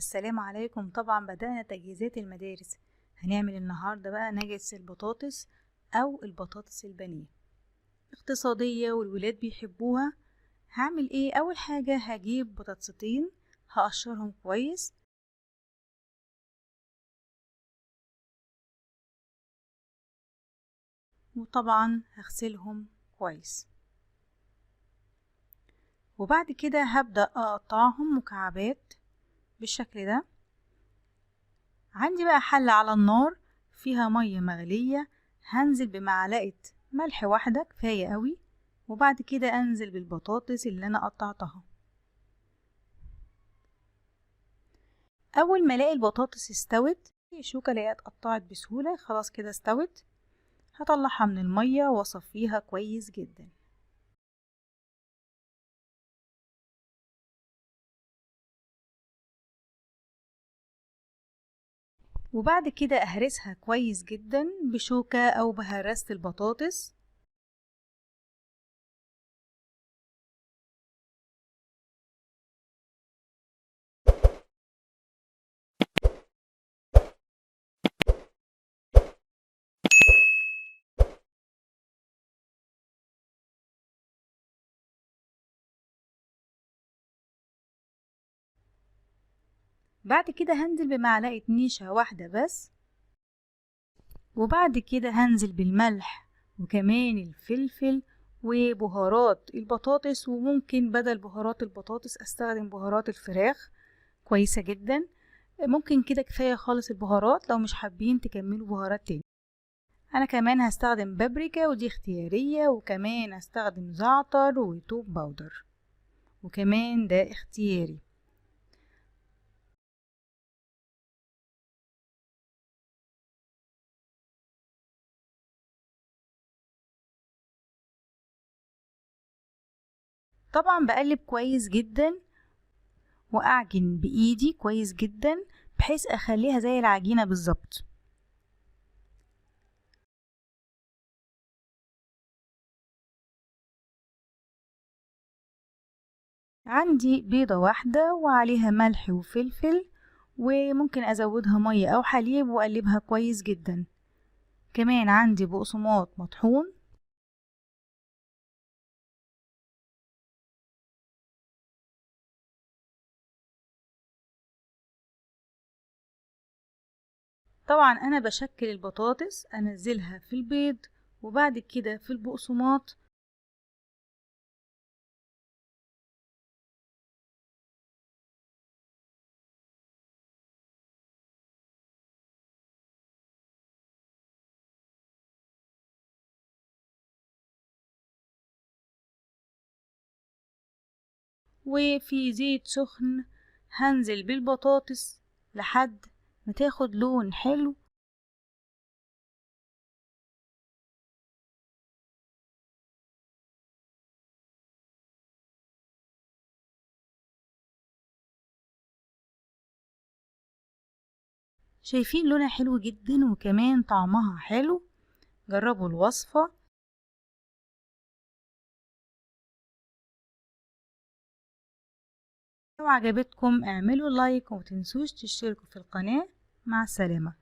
السلام عليكم. طبعا بدأنا تجهيزات المدارس. هنعمل النهاردة بقى نجس البطاطس أو البطاطس البانيه، اقتصادية والولاد بيحبوها. هعمل ايه؟ أول حاجة هجيب بطاطستين هقشرهم كويس، وطبعا هغسلهم كويس، وبعد كده هبدأ أقطعهم مكعبات بالشكل ده. عندي بقى حلة على النار فيها مية مغلية، هنزل بمعلقة ملح واحدة كفاية قوي، وبعد كده انزل بالبطاطس اللي انا قطعتها. اول ما الاقي البطاطس استوت، الشوكة الاقيها اتقطعت بسهولة، خلاص كده استوت. هطلعها من المية واصفيها كويس جدا، وبعد كده اهرسها كويس جدا بشوكة او بهرسة البطاطس. بعد كده هنزل بمعلقة نشا واحدة بس، وبعد كده هنزل بالملح وكمان الفلفل وبهارات البطاطس، وممكن بدل بهارات البطاطس استخدم بهارات الفراخ كويسة جدا. ممكن كده كفاية خالص البهارات، لو مش حابين تكملوا بهارات تاني. انا كمان هستخدم بابريكا ودي اختيارية، وكمان هستخدم زعتر وتوب باودر، وكمان ده اختياري. طبعا بقلب كويس جدا واعجن بايدي كويس جدا بحيث اخليها زي العجينة بالظبط. عندي بيضة واحدة وعليها ملح وفلفل، وممكن ازودها مية او حليب واقلبها كويس جدا. كمان عندي بقسماط مطحون، طبعا انا بشكل البطاطس انزلها في البيض وبعد كده في البقسماط. وفي زيت سخن هنزل بالبطاطس لحد ما تاخد لون حلو. شايفين لونها حلو جدا وكمان طعمها حلو. جربوا الوصفة. لو عجبتكم اعملوا لايك ومتنسوش تشتركوا في القناة. مع السلامة.